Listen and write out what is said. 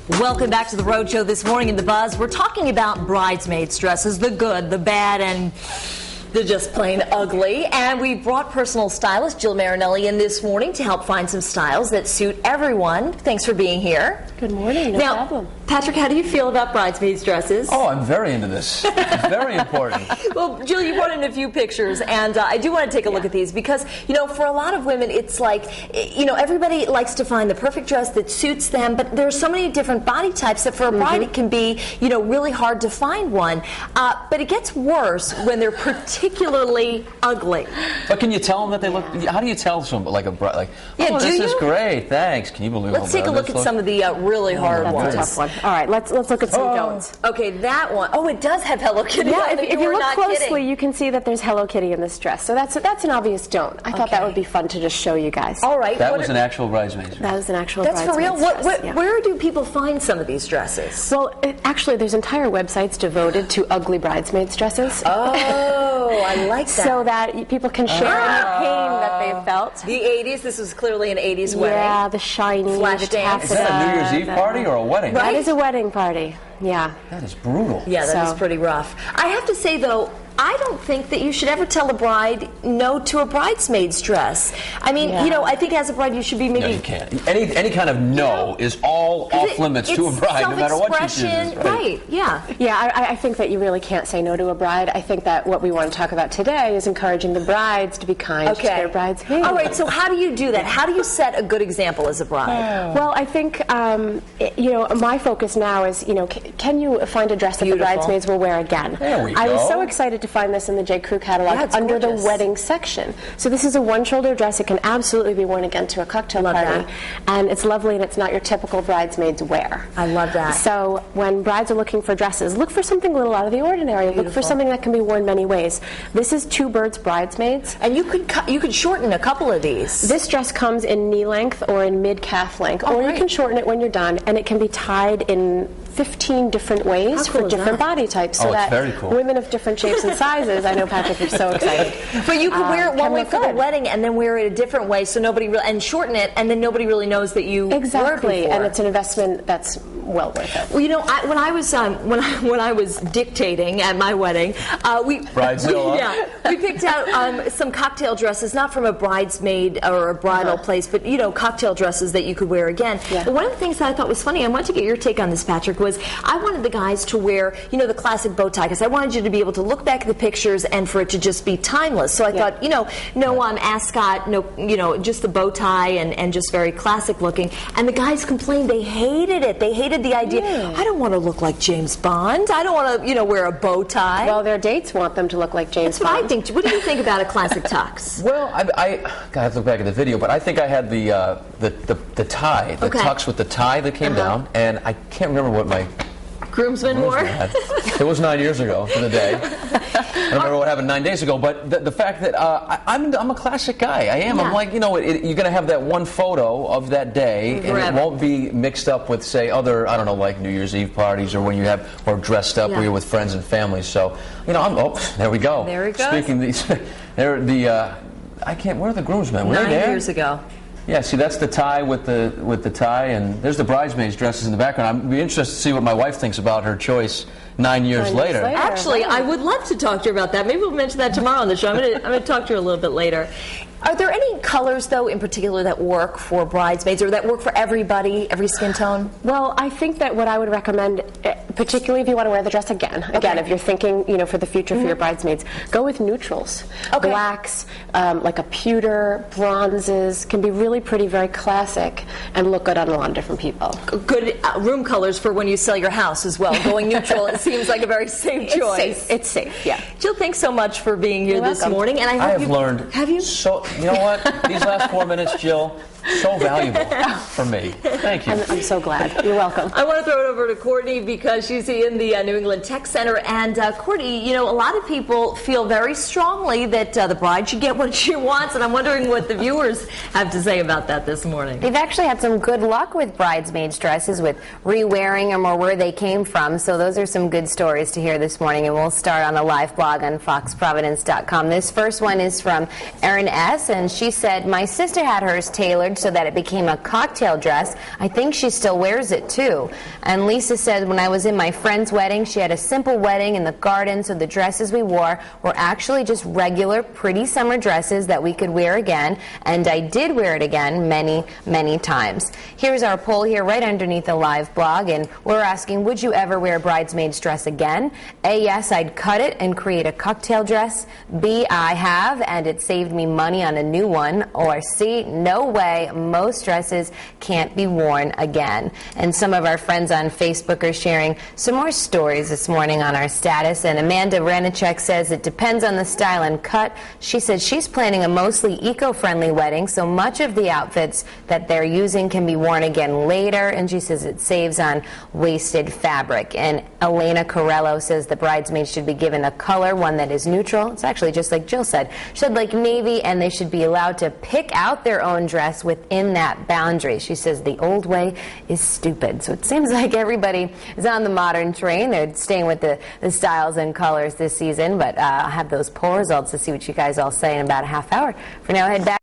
Welcome back to the Road Show this morning in The Buzz. We're talking about bridesmaids dresses, the good, the bad, and the just plain ugly. And we brought personal stylist Jill Marinelli in this morning to help find some styles that suit everyone. Thanks for being here. Good morning, no problem. Patrick, how do you feel about bridesmaids dresses? Oh, I'm very into this. It's very important. Well, Jill, you brought in a few pictures, and I do want to take a look at these because, you know, for a lot of women, it's like, you know, everybody likes to find the perfect dress that suits them, but there's so many different body types that for a bride it can be, you know, really hard to find one. But it gets worse when they're particularly ugly. But can you tell them that they look? How do you tell someone like a bride? Like, oh, this is great, thanks. Can you believe? Let's take a look at some of the really hard ones. That's a tough one. All right, let's look at some don'ts. Okay, that one. Oh, it does have Hello Kitty. Yeah, on it. if you look closely, kidding. you can see that there's Hello Kitty in this dress. So that's an obvious don't. I thought that would be fun to just show you guys. All right. That was an actual bridesmaid. That was an actual That's bridesmaid. for real? Dress. Where do people find some of these dresses? Well, actually, there's entire websites devoted to ugly bridesmaids dresses. Oh, I like that. So that people can share any pain that they've felt. The 80s. This was clearly an 80s wedding. Yeah, the shiny, Flash the dance. Is that a New Year's Eve party or a wedding? That is a wedding party. Yeah. That is brutal. Yeah, that is pretty rough. I have to say, though, I don't think that you should ever tell a bride no to a bridesmaid's dress. I mean, you know, I think as a bride you should be maybe... No, you can't. Any kind of no is all off limits to a bride, no matter what she chooses. Right, yeah. Yeah, I think that you really can't say no to a bride. I think that what we want to talk about today is encouraging the brides to be kind to their bridesmaids. All right, so how do you do that? How do you set a good example as a bride? Well, I think, you know, my focus now is, you know, can you find a dress that the bridesmaids will wear again? There we go. I was so excited to find this in the J. Crew catalog under the wedding section. So this is a one-shoulder dress. It can absolutely be worn again to a cocktail party. And it's lovely, and it's not your typical bridesmaid's wear. I love that. So when brides are looking for dresses, look for something a little out of the ordinary. Look for something that can be worn many ways. This is Two Birds Bridesmaids. And you could shorten a couple of these. This dress comes in knee length or in mid-calf length, or you can shorten it when you're done, and it can be tied in 15 different ways for different body types, so that women of different shapes and sizes, I know Patrick, you're so excited. But you could wear it one way for the wedding and then wear it a different way, so nobody and shorten it, and then nobody really knows that you wore it before. And it's an investment that's well worth it. Well, you know, when I was dictating at my wedding, we picked out some cocktail dresses, not from a bridesmaid or a bridal place, but you know, cocktail dresses that you could wear again. But one of the things that I thought was funny, I wanted to get your take on this, Patrick, was I wanted the guys to wear, you know, the classic bow tie, because I wanted you to be able to look back at the pictures and for it to just be timeless. So I thought, you know, no ascot, no, you know, just the bow tie and just very classic looking. And the guys complained they hated it. They hated the idea. I don't want to look like James Bond. I don't want to, you know, wear a bow tie. Well, their dates want them to look like James Bond. That's what I think. What do you think about a classic tux? Well, I have to look back at the video, but I think I had the tie, the tux with the tie that came down, and I can't remember what my groomsmen wore. It was 9 years ago to the day. I don't remember what happened 9 days ago, but the fact that I'm a classic guy. I am. I'm like, you know, you're going to have that one photo of that day, and it won't be mixed up with, say, other, I don't know, like New Year's Eve parties or when you have more dressed up where you're with friends and family. So, you know, there we go. There we go. Speaking of these, where are the groomsmen? Were they there? 9 years ago. Yeah, see, that's the tie with the tie, and there's the bridesmaids' dresses in the background. I'd be interested to see what my wife thinks about her choice 9 years later. Actually, I would love to talk to her about that. Maybe we'll mention that tomorrow on the show. I'm going to talk to her a little bit later. Are there any colors, though, in particular that work for bridesmaids or that work for everybody, every skin tone? Well, I think that what I would recommend, particularly if you want to wear the dress again, if you're thinking, you know, for the future for your bridesmaids, go with neutrals. Blacks, like a pewter, bronzes, can be really pretty, very classic, and look good on a lot of different people. Good room colors for when you sell your house as well. Going neutral, it seems like a very safe choice. It's safe, yeah. Jill, thanks so much for being here this morning. And I have learned. Have you? So, you know what? These last 4 minutes, Jill, so valuable for me. Thank you. I'm so glad. You're welcome. I want to throw it over to Courtney because she's in the New England Tech Center. And Courtney, you know, a lot of people feel very strongly that the bride should get what she wants. And I'm wondering what the viewers have to say about that this morning. They've actually had some good luck with bridesmaids' dresses, with re-wearing them or where they came from. So those are some good stories to hear this morning. And we'll start on a live blog on foxprovidence.com. This first one is from Erin S. And she said, "My sister had hers tailored changed so that it became a cocktail dress. I think she still wears it too. And Lisa said, when I was in my friend's wedding, she had a simple wedding in the garden, so the dresses we wore were actually just regular, pretty summer dresses that we could wear again, and I did wear it again many, many times. Here's our poll here right underneath the live blog, and we're asking, would you ever wear a bridesmaid's dress again? A, yes, I'd cut it and create a cocktail dress. B, I have, and it saved me money on a new one. Or C, no way, most dresses can't be worn again. And some of our friends on Facebook are sharing some more stories this morning on our status, and Amanda Ranichek says it depends on the style and cut. She says she's planning a mostly eco-friendly wedding, so much of the outfits that they're using can be worn again later, and she says it saves on wasted fabric. And Elena Corello says the bridesmaids should be given a color, one that is neutral. It's actually just like Jill said. She said like navy, and they should be allowed to pick out their own dress within that boundary. She says the old way is stupid. So it seems like everybody is on the modern train. They're staying with the styles and colors this season, but I'll have those poll results to see what you guys all say in about a half hour. For now, head back